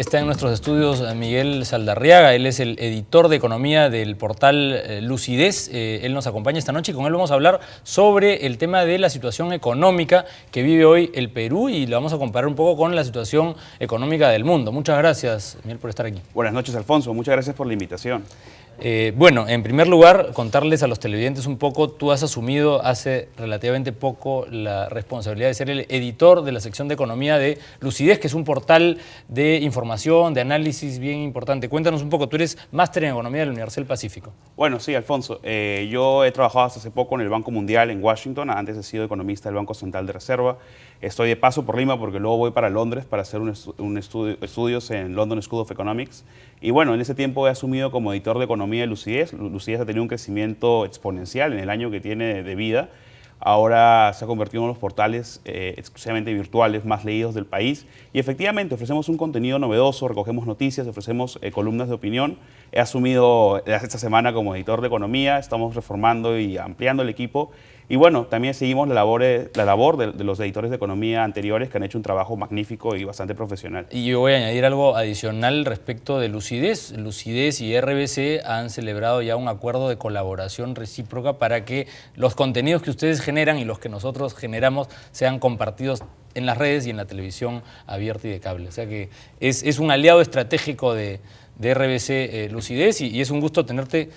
Está en nuestros estudios Miguel Saldarriaga, él es el editor de economía del portal Lucidez. Él nos acompaña esta noche y con él vamos a hablar sobre el tema de la situación económica que vive hoy el Perú y lo vamos a comparar un poco con la situación económica del mundo. Muchas gracias, Miguel, por estar aquí. Buenas noches, Alfonso. Muchas gracias por la invitación. Bueno, en primer lugar, contarles a los televidentes un poco, tú has asumido hace relativamente poco la responsabilidad de ser el editor de la sección de economía de Lucidez, que es un portal de información, de análisis bien importante. Cuéntanos un poco, tú eres máster en economía de la Universidad del Pacífico. Bueno, sí, Alfonso. Yo he trabajado hasta hace poco en el Banco Mundial en Washington, antes he sido economista del Banco Central de Reserva. Estoy de paso por Lima porque luego voy para Londres para hacer estudios en London School of Economics. Y bueno, en ese tiempo he asumido como editor de economía de Lucidez. Lucidez ha tenido un crecimiento exponencial en el año que tiene de vida. Ahora se ha convertido en uno de los portales exclusivamente virtuales más leídos del país. Y efectivamente ofrecemos un contenido novedoso, recogemos noticias, ofrecemos columnas de opinión. He asumido esta semana como editor de economía, estamos reformando y ampliando el equipo. Y bueno, también seguimos la labor de los editores de economía anteriores que han hecho un trabajo magnífico y bastante profesional. Y yo voy a añadir algo adicional respecto de Lucidez. Lucidez y RBC han celebrado ya un acuerdo de colaboración recíproca para que los contenidos que ustedes generan y los que nosotros generamos sean compartidos en las redes y en la televisión abierta y de cable. O sea que es un aliado estratégico de RBC Lucidez y es un gusto tenerte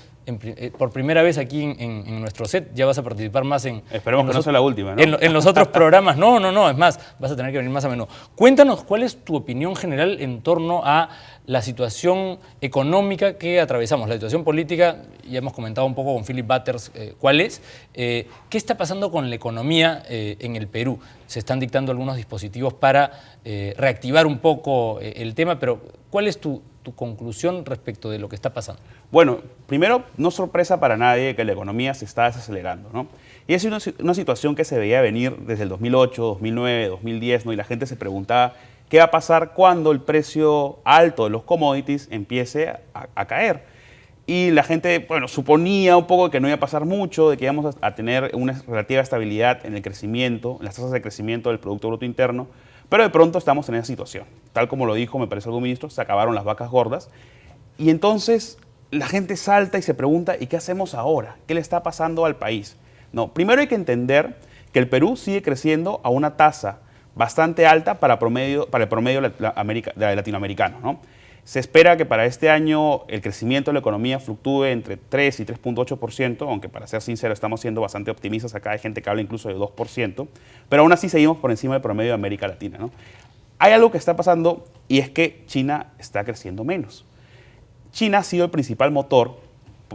por primera vez aquí en nuestro set. Ya vas a participar más en... Esperemos que no sea la última, ¿no? En los otros programas. No, es más, vas a tener que venir más a menudo. Cuéntanos, ¿cuál es tu opinión general en torno a la situación económica que atravesamos? La situación política, ya hemos comentado un poco con Philip Butters cuál es. ¿Qué está pasando con la economía en el Perú? Se están dictando algunos dispositivos para reactivar un poco el tema, pero ¿cuál es tu conclusión respecto de lo que está pasando? Bueno, primero, no sorpresa para nadie que la economía se está desacelerando, ¿no? Y es una situación que se veía venir desde el 2008, 2009, 2010, ¿no? Y la gente se preguntaba qué va a pasar cuando el precio alto de los commodities empiece a caer. Y la gente, bueno, suponía un poco que no iba a pasar mucho, de que íbamos a tener una relativa estabilidad en el crecimiento, en las tasas de crecimiento del Producto Bruto Interno, pero de pronto estamos en esa situación. Tal como lo dijo, me parece, algún ministro, se acabaron las vacas gordas. Y entonces la gente salta y se pregunta, ¿y qué hacemos ahora? ¿Qué le está pasando al país? No, primero hay que entender que el Perú sigue creciendo a una tasa bastante alta para el promedio latinoamericano, ¿no? Se espera que para este año el crecimiento de la economía fluctúe entre 3 y 3.8%, aunque para ser sincero estamos siendo bastante optimistas. Acá hay gente que habla incluso de 2%, pero aún así seguimos por encima del promedio de América Latina, ¿no? Hay algo que está pasando y es que China está creciendo menos. China ha sido el principal motor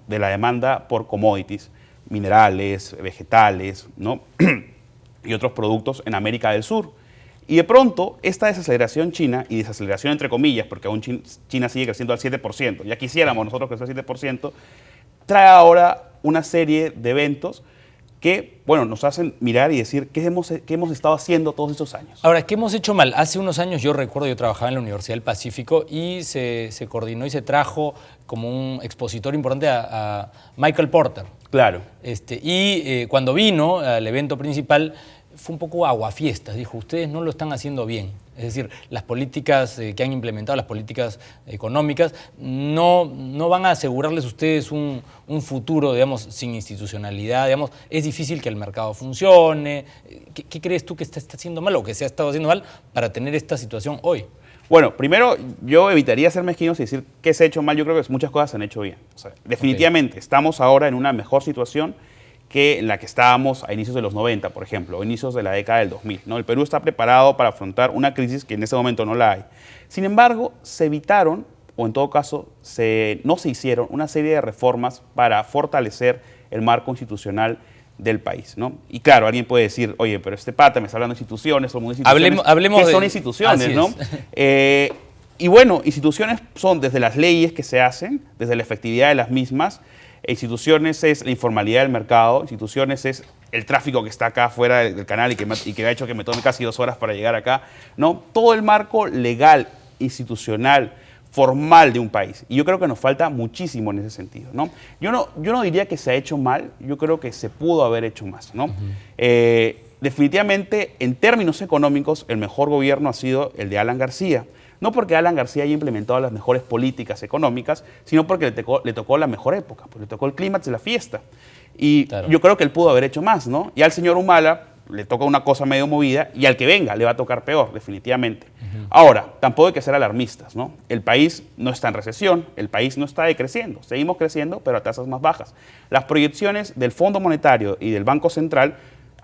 de la demanda por commodities, minerales, vegetales, ¿no? y otros productos en América del Sur. Y de pronto, esta desaceleración china, y desaceleración entre comillas, porque aún China sigue creciendo al 7%, ya quisiéramos nosotros crecer al 7%, trae ahora una serie de eventos que, bueno, nos hacen mirar y decir qué hemos estado haciendo todos estos años. Ahora, ¿qué hemos hecho mal? Hace unos años yo recuerdo, yo trabajaba en la Universidad del Pacífico y se coordinó y se trajo como un expositor importante a Michael Porter. Claro. Cuando vino al evento principal, fue un poco aguafiestas, dijo, ustedes no lo están haciendo bien. Es decir, las políticas que han implementado, las políticas económicas, no van a asegurarles a ustedes un futuro, digamos, sin institucionalidad. Digamos, es difícil que el mercado funcione. ¿Qué crees tú que está haciendo mal o que se ha estado haciendo mal para tener esta situación hoy? Bueno, primero yo evitaría ser mezquinos y decir qué se ha hecho mal. Yo creo que muchas cosas se han hecho bien. O sea, definitivamente estamos ahora en una mejor situación que en la que estábamos a inicios de los 90, por ejemplo, o inicios de la década del 2000, ¿no? El Perú está preparado para afrontar una crisis que en ese momento no la hay. Sin embargo, se evitaron, o en todo caso, no se hicieron una serie de reformas para fortalecer el marco institucional del país, ¿no? Y claro, alguien puede decir, oye, pero este pata me está hablando de instituciones, son instituciones. Hablemos ¿Qué son instituciones, no? Y bueno, instituciones son desde las leyes que se hacen, desde la efectividad de las mismas. Instituciones es la informalidad del mercado, instituciones es el tráfico que está acá fuera del canal y que ha hecho que me tome casi 2 horas para llegar acá, ¿no? Todo el marco legal, institucional, formal de un país. Y yo creo que nos falta muchísimo en ese sentido, ¿no? Yo no diría que se ha hecho mal, yo creo que se pudo haber hecho más, ¿no? Definitivamente, en términos económicos, el mejor gobierno ha sido el de Alan García. no porque Alan García haya implementado las mejores políticas económicas, sino porque le tocó la mejor época, porque le tocó el clímax de la fiesta. Y claro, yo creo que él pudo haber hecho más, ¿no? Y al señor Humala le toca una cosa medio movida y al que venga le va a tocar peor, definitivamente. Ahora, tampoco hay que ser alarmistas, ¿no? El país no está en recesión, el país no está decreciendo, seguimos creciendo, pero a tasas más bajas. Las proyecciones del Fondo Monetario y del Banco Central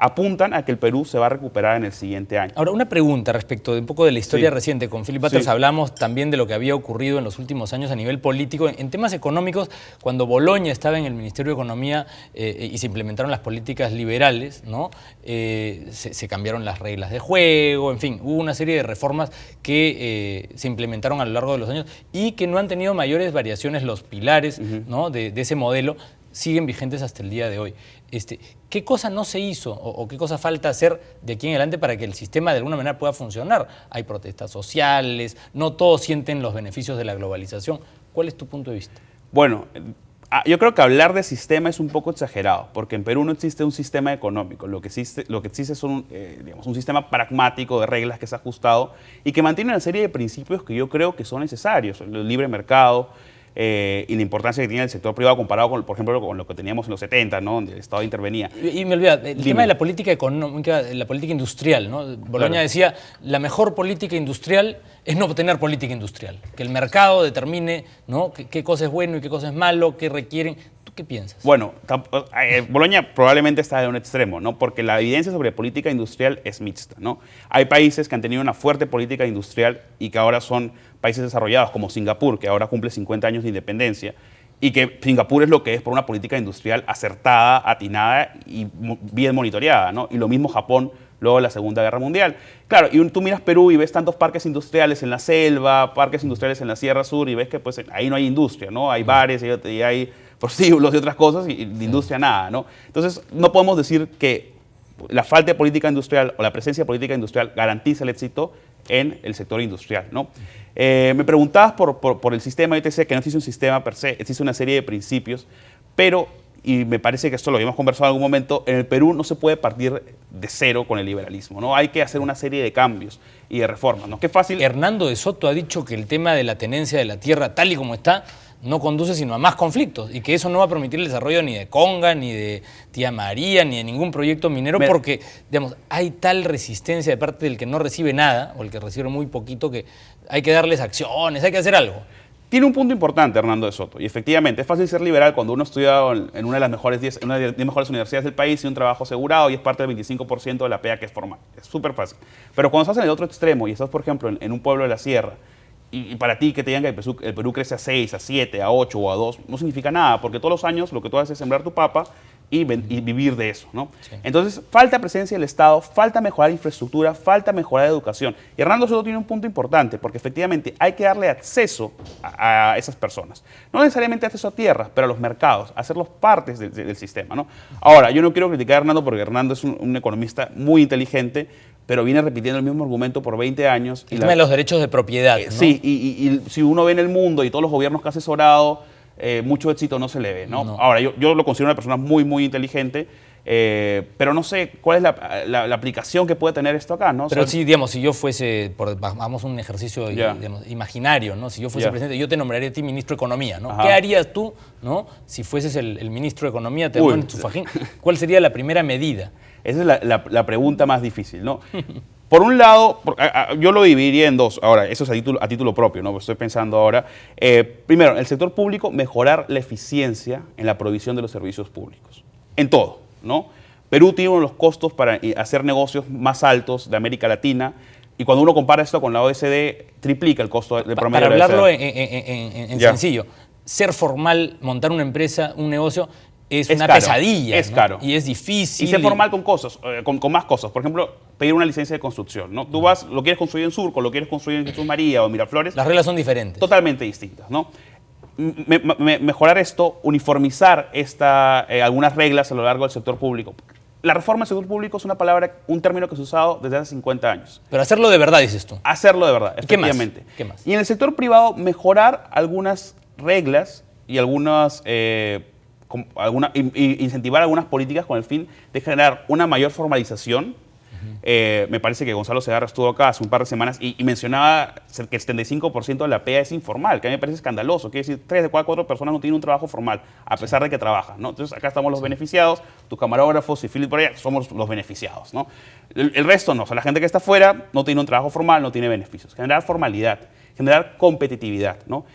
apuntan a que el Perú se va a recuperar en el siguiente año. Ahora, una pregunta respecto de un poco de la historia reciente. Con Philip Butters hablamos también de lo que había ocurrido en los últimos años a nivel político. En temas económicos, cuando Boloña estaba en el Ministerio de Economía y se implementaron las políticas liberales, ¿no? Se cambiaron las reglas de juego, en fin, hubo una serie de reformas que se implementaron a lo largo de los años y que no han tenido mayores variaciones. Los pilares, ¿no? de ese modelo siguen vigentes hasta el día de hoy. ¿Qué cosa no se hizo o qué cosa falta hacer de aquí en adelante para que el sistema de alguna manera pueda funcionar? Hay protestas sociales, no todos sienten los beneficios de la globalización. ¿Cuál es tu punto de vista? Bueno, yo creo que hablar de sistema es un poco exagerado, porque en Perú no existe un sistema económico. Lo que existe es un sistema pragmático de reglas que se ha ajustado y que mantiene una serie de principios que yo creo que son necesarios. El libre mercado, y la importancia que tiene el sector privado comparado con, por ejemplo, con lo que teníamos en los 70, ¿no? Donde el Estado intervenía. Y me olvidaba, el tema de la política económica, la política industrial, ¿no? Boloña decía, la mejor política industrial es no tener política industrial, que el mercado determine, ¿no? qué cosa es bueno y qué cosa es malo, qué requieren. ¿Tú qué piensas? Bueno, Boloña probablemente está en un extremo, ¿no? Porque la evidencia sobre política industrial es mixta, ¿no? Hay países que han tenido una fuerte política industrial y que ahora son países desarrollados, como Singapur, que ahora cumple 50 años de independencia, y que Singapur es lo que es por una política industrial acertada, atinada y bien monitoreada, ¿no? Y lo mismo Japón luego de la Segunda Guerra Mundial. Claro, y tú miras Perú y ves tantos parques industriales en la selva, parques industriales en la Sierra Sur, y ves que pues ahí no hay industria, ¿no? Hay bares y hay prostíbulos y otras cosas, y de industria nada, ¿no? Entonces, no podemos decir que la falta de política industrial o la presencia de política industrial garantiza el éxito en el sector industrial, ¿no? Me preguntabas por el sistema. Yo te decía que no existe un sistema per se, existe una serie de principios, pero, y me parece que esto lo habíamos conversado en algún momento, en el Perú no se puede partir de cero con el liberalismo, ¿no? Hay que hacer una serie de cambios y de reformas, ¿no? Qué fácil. Hernando de Soto ha dicho que el tema de la tenencia de la tierra, tal y como está, no conduce sino a más conflictos y que eso no va a permitir el desarrollo ni de Conga, ni de Tía María, ni de ningún proyecto minero porque, digamos, hay tal resistencia de parte del que no recibe nada o el que recibe muy poquito que hay que darles acciones, hay que hacer algo. Tiene un punto importante Hernando de Soto y efectivamente es fácil ser liberal cuando uno ha estudiado en una de las mejores 10 mejores universidades del país y un trabajo asegurado y es parte del 25% de la PEA que es formal. Es súper fácil. Pero cuando estás en el otro extremo y estás, por ejemplo, en un pueblo de la sierra, y para ti que te digan que el Perú crece a 6, a 7, a 8 o a 2, no significa nada, porque todos los años lo que tú haces es sembrar tu papa y vivir de eso, ¿no? Sí. Entonces, falta presencia del Estado, falta mejorar infraestructura, falta mejorar educación. Y Hernando Soto tiene un punto importante, porque efectivamente hay que darle acceso a esas personas. No necesariamente acceso a tierras, pero a los mercados, hacerlos partes del sistema, ¿no? Ahora, yo no quiero criticar a Hernando porque Hernando es un economista muy inteligente, pero viene repitiendo el mismo argumento por 20 años. El tema de los derechos de propiedad, ¿no? Sí, y si uno ve en el mundo y todos los gobiernos que ha asesorado, mucho éxito no se le ve, ¿no? Ahora, yo lo considero una persona muy, muy inteligente, pero no sé cuál es la aplicación que puede tener esto acá, ¿no? Pero sí, digamos, si yo fuese, vamos a un ejercicio digamos, imaginario, ¿no? Si yo fuese presidente, yo te nombraría a ti ministro de Economía, ¿no? ¿Qué harías tú, ¿no? Si fueses el ministro de Economía, te ponen tu fajín. ¿Cuál sería la primera medida? Esa es la pregunta más difícil, ¿no? Por un lado, yo lo dividiría en dos. Ahora, eso es a título propio, ¿no? Estoy pensando ahora. Primero, en el sector público, mejorar la eficiencia en la provisión de los servicios públicos. En todo, ¿no? Perú tiene uno de los costos para hacer negocios más altos de América Latina. Y cuando uno compara esto con la OECD, triplica el costo de promedio. Para hablarlo en sencillo, ser formal, montar una empresa, un negocio, es una caro, pesadilla. Es caro. Y es difícil. Y ser formal con cosas, con más cosas. Por ejemplo, pedir una licencia de construcción, ¿no? Tú vas, lo quieres construir en Surco, lo quieres construir en Jesús María o en Miraflores. Las reglas son diferentes. Totalmente distintas, ¿no? Mejorar esto, uniformizar algunas reglas a lo largo del sector público. La reforma del sector público es un término que se ha usado desde hace 50 años. Pero hacerlo de verdad, dices tú. Hacerlo de verdad, efectivamente. ¿Qué más? Y en el sector privado, mejorar algunas reglas y incentivar algunas políticas con el fin de generar una mayor formalización Me parece que Gonzalo Segarra estuvo acá hace un par de semanas y mencionaba que el 75% de la PEA es informal, que a mí me parece escandaloso. Quiere decir, 3 de cada 4 personas no tienen un trabajo formal, a pesar de que trabajan, ¿no? Entonces, acá estamos los beneficiados, tus camarógrafos y Philip por allá somos los beneficiados, ¿no? El resto no, o sea, la gente que está afuera no tiene un trabajo formal, no tiene beneficios. Generar formalidad, generar competitividad, ¿no?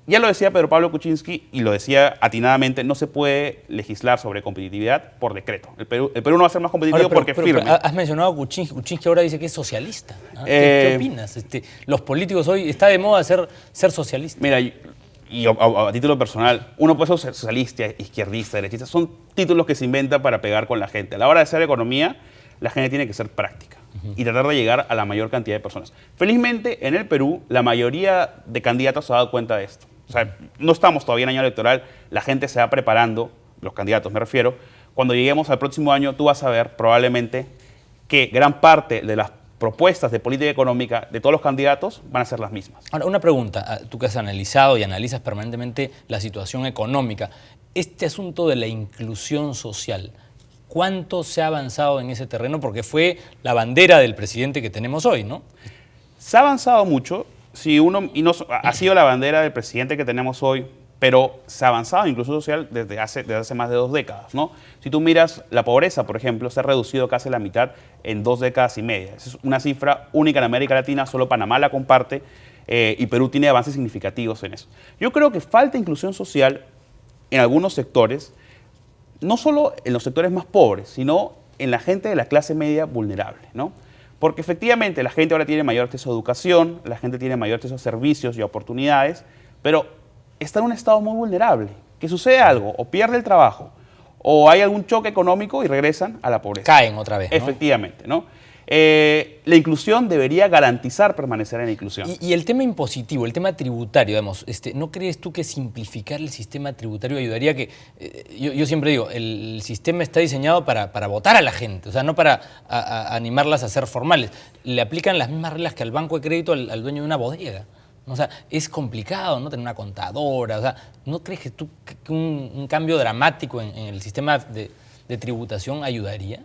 Ya lo decía Pedro Pablo Kuczynski y lo decía atinadamente, no se puede legislar sobre competitividad por decreto. El Perú no va a ser más competitivo porque firme. Has mencionado a Kuczynski. Kuczynski ahora dice que es socialista. ¿Ah? ¿Qué opinas? Los políticos hoy, está de moda ser socialista. Mira, a título personal, uno puede ser socialista, izquierdista, derechista. Son títulos que se inventan para pegar con la gente. A la hora de hacer economía, la gente tiene que ser práctica y tratar de llegar a la mayor cantidad de personas. Felizmente, en el Perú, la mayoría de candidatos se ha dado cuenta de esto. O sea, no estamos todavía en año electoral, la gente se va preparando, los candidatos me refiero. Cuando lleguemos al próximo año, tú vas a ver probablemente que gran parte de las propuestas de política económica de todos los candidatos van a ser las mismas. Ahora, una pregunta, tú que has analizado y analizas permanentemente la situación económica, este asunto de la inclusión social, ¿cuánto se ha avanzado en ese terreno? Porque fue la bandera del presidente que tenemos hoy, ¿no? Se ha avanzado mucho. Si uno, y no, ha sido la bandera del presidente que tenemos hoy, pero se ha avanzado incluso social desde hace más de 2 décadas, ¿no? Si tú miras la pobreza, por ejemplo, se ha reducido casi la mitad en 2 décadas y media. Es una cifra única en América Latina, solo Panamá la comparte y Perú tiene avances significativos en eso. Yo creo que falta inclusión social en algunos sectores, no solo en los sectores más pobres, sino en la gente de la clase media vulnerable, ¿no? Porque efectivamente la gente ahora tiene mayor acceso a educación, la gente tiene mayor acceso a servicios y a oportunidades, pero está en un estado muy vulnerable. Que sucede algo, o pierde el trabajo, o hay algún choque económico y regresan a la pobreza. Caen otra vez, ¿no? Efectivamente, ¿no? La inclusión debería garantizar permanecer en la inclusión. Y el tema impositivo, el tema tributario, digamos, ¿no crees tú que simplificar el sistema tributario ayudaría que, yo siempre digo, el sistema está diseñado para votar a la gente, o sea, no para animarlas a ser formales. Le aplican las mismas reglas que al banco de crédito al dueño de una bodega. O sea, es complicado, ¿no? Tener una contadora, o sea, ¿no crees que un cambio dramático en el sistema de tributación ayudaría?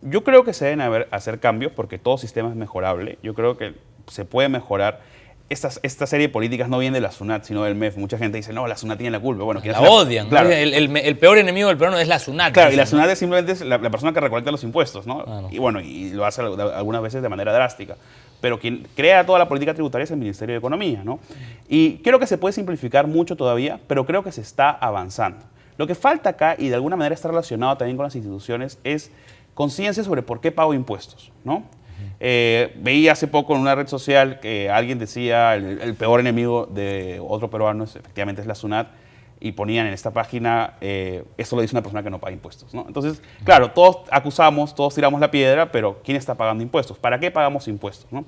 Yo creo que se deben hacer cambios porque todo sistema es mejorable. Yo creo que se puede mejorar. Esta serie de políticas no viene de la SUNAT, sino del MEF. Mucha gente dice, no, la SUNAT tiene la culpa. Bueno, la odian. Claro. El peor enemigo del peruano es la SUNAT. Claro, y la SUNAT es simplemente la persona que recolecta los impuestos, ¿no? Ah, no. Y bueno, y lo hace algunas veces de manera drástica. Pero quien crea toda la política tributaria es el Ministerio de Economía, ¿no? Y creo que se puede simplificar mucho todavía, pero creo que se está avanzando. Lo que falta acá, y de alguna manera está relacionado también con las instituciones, es conciencia sobre por qué pago impuestos, ¿no? Veía hace poco en una red social que alguien decía el peor enemigo de otro peruano efectivamente es la SUNAT y ponían en esta página, esto lo dice una persona que no paga impuestos, ¿no? Entonces, claro, todos acusamos, todos tiramos la piedra, pero ¿quién está pagando impuestos? ¿Para qué pagamos impuestos, no?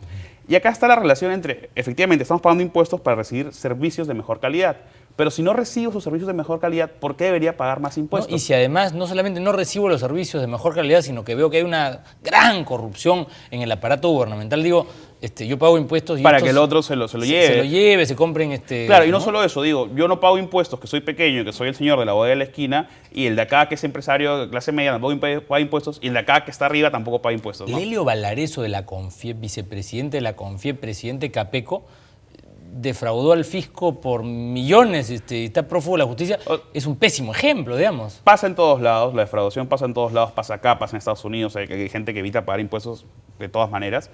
Y acá está la relación entre, efectivamente, estamos pagando impuestos para recibir servicios de mejor calidad. Pero si no recibo sus servicios de mejor calidad, ¿por qué debería pagar más impuestos? No, y si además no solamente no recibo los servicios de mejor calidad, sino que veo que hay una gran corrupción en el aparato gubernamental, digo, yo pago impuestos y para que el otro se lo lleve. Se lo lleve, se compren Claro, y no solo eso, digo, yo no pago impuestos, que soy pequeño, que soy el señor de la bodega de la esquina, y el de acá, que es empresario de clase media, tampoco paga impuestos, y el de acá, que está arriba, tampoco paga impuestos, ¿no? Lelio Valareso de la CONFIEP, vicepresidente de la CONFIEP, presidente Capeco, defraudó al fisco por millones, está prófugo de la justicia, es un pésimo ejemplo, digamos. Pasa en todos lados, la defraudación pasa en todos lados, pasa acá, pasa en Estados Unidos, hay gente que evita pagar impuestos de todas maneras.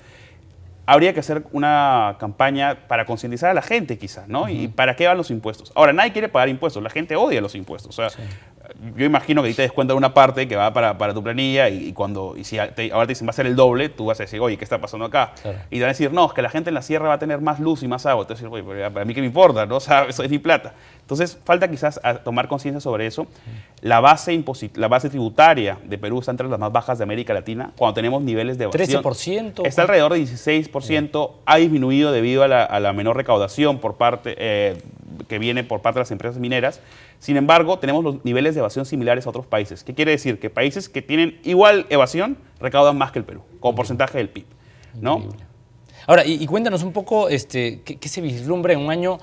Habría que hacer una campaña para concientizar a la gente quizás, ¿no? ¿Y para qué van los impuestos? Ahora, nadie quiere pagar impuestos, la gente odia los impuestos, o sea, sí. Yo imagino que ahí te descuentan una parte que va para tu planilla y si ahora te dicen va a ser el doble, tú vas a decir, oye, ¿qué está pasando acá? Claro. Y te van a decir, no, es que la gente en la sierra va a tener más luz y más agua. Entonces, oye, pero a mí qué me importa, ¿no? O sea, eso es mi plata. Entonces, falta quizás tomar conciencia sobre eso. La base tributaria de Perú está entre las más bajas de América Latina, cuando tenemos niveles de evasión. 13%. Está alrededor de 16%, ha disminuido debido a la menor recaudación por parte que viene por parte de las empresas mineras. Sin embargo, tenemos los niveles de evasión similares a otros países. ¿Qué quiere decir? Que países que tienen igual evasión recaudan más que el Perú, como porcentaje del PIB, ¿no? Increíble. Ahora, y cuéntanos un poco qué se vislumbra en un año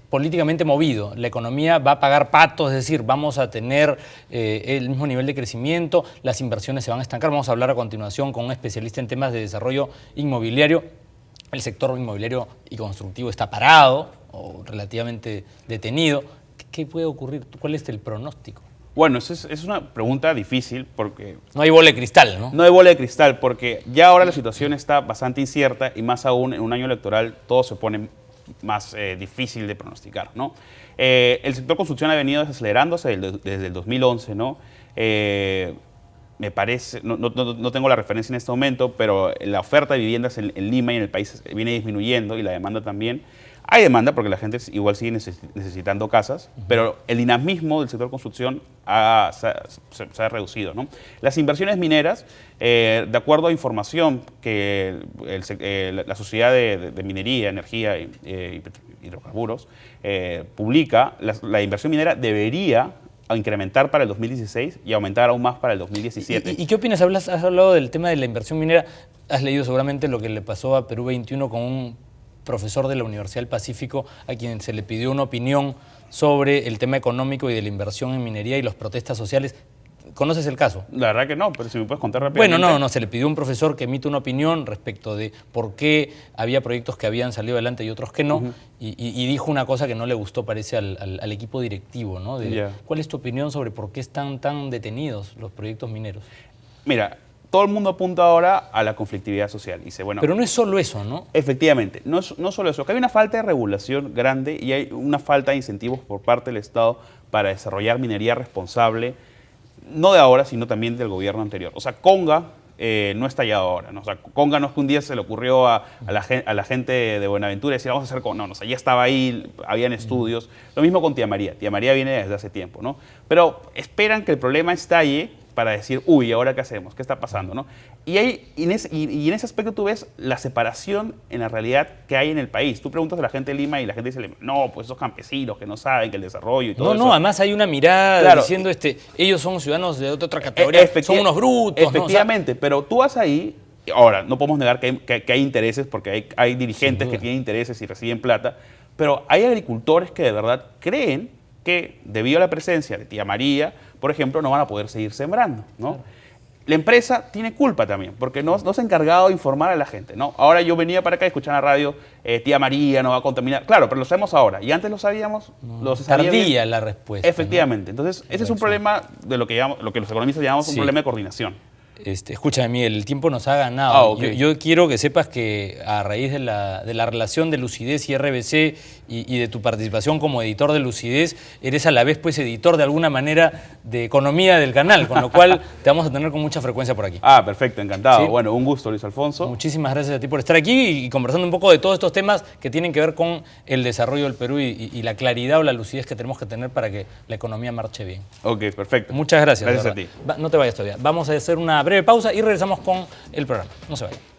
políticamente movido. La economía va a pagar patos, es decir, vamos a tener el mismo nivel de crecimiento, las inversiones se van a estancar. Vamos a hablar a continuación con un especialista en temas de desarrollo inmobiliario. El sector inmobiliario y constructivo está parado o relativamente detenido. ¿Qué puede ocurrir? ¿Cuál es el pronóstico? Bueno, es una pregunta difícil porque... No hay bola de cristal, ¿no? No hay bola de cristal porque ya ahora la situación está bastante incierta y más aún en un año electoral todo se pone más difícil de pronosticar, ¿no? El sector construcción ha venido desacelerándose desde el 2011, ¿no? Me parece, no tengo la referencia en este momento, pero la oferta de viviendas en Lima y en el país viene disminuyendo y la demanda también. Hay demanda porque la gente igual sigue necesitando casas, pero el dinamismo del sector construcción se ha reducido, ¿no? Las inversiones mineras, de acuerdo a información que la Sociedad de Minería, Energía y Hidrocarburos publica, la inversión minera debería incrementar para el 2016 y aumentar aún más para el 2017. ¿Y qué opinas? Has hablado del tema de la inversión minera. Has leído seguramente lo que le pasó a Perú 21 con un profesor de la Universidad del Pacífico a quien se le pidió una opinión sobre el tema económico y de la inversión en minería y las protestas sociales. ¿Conoces el caso? La verdad que no, pero si me puedes contar rápidamente. Bueno, no, se le pidió a un profesor que emite una opinión respecto de por qué había proyectos que habían salido adelante y otros que no, y dijo una cosa que no le gustó, parece, al equipo directivo, ¿no? ¿Cuál es tu opinión sobre por qué están tan detenidos los proyectos mineros? Mira, todo el mundo apunta ahora a la conflictividad social. Dice, bueno, pero no es solo eso, ¿no? Efectivamente, no solo eso, que hay una falta de regulación grande y hay una falta de incentivos por parte del Estado para desarrollar minería responsable, no de ahora, sino también del gobierno anterior. O sea, Conga no está ya ahora, ¿no? O sea, Conga no es que un día se le ocurrió a la gente de Buenaventura decir, vamos a hacer Conga. No, o sea, ya estaba ahí, habían estudios. Lo mismo con Tía María. Tía María viene desde hace tiempo, ¿no? Pero esperan que el problema estalle para decir, uy, ¿ahora qué hacemos? ¿Qué está pasando? ¿No? Y en ese aspecto tú ves la separación en la realidad que hay en el país. Tú preguntas a la gente de Lima y la gente dice, no, pues esos campesinos que no saben que el desarrollo y todo eso. No, además hay una mirada diciendo, ellos son ciudadanos de otra categoría, son unos brutos. Efectivamente, ¿no? Pero tú vas ahí, ahora, no podemos negar que hay intereses, porque hay dirigentes que tienen intereses y reciben plata, pero hay agricultores que de verdad creen que debido a la presencia de Tía María, por ejemplo, no van a poder seguir sembrando, ¿no? Claro. La empresa tiene culpa también, porque no se ha encargado de informar a la gente, ¿no? Ahora yo venía para acá a escuchar en la radio, Tía María no va a contaminar. Claro, pero lo sabemos ahora. Y antes lo sabíamos. Tardía la respuesta. Efectivamente. ¿No? Entonces, ese es un problema de lo que los economistas llamamos un problema de coordinación. Escúchame, Miguel, el tiempo nos ha ganado. Okay. Yo quiero que sepas que a raíz de la relación de Lucidez y RBC y de tu participación como editor de Lucidez, eres a la vez pues editor de alguna manera de economía del canal, con lo cual te vamos a tener con mucha frecuencia por aquí. Ah, perfecto, encantado. ¿Sí? Bueno, un gusto, Luis Alfonso. Muchísimas gracias a ti por estar aquí y conversando un poco de todos estos temas que tienen que ver con el desarrollo del Perú y la claridad o la lucidez que tenemos que tener para que la economía marche bien. Ok, perfecto. Muchas gracias. Gracias a ti. No te vayas todavía. Vamos a hacer una breve pausa y regresamos con el programa. No se vayan.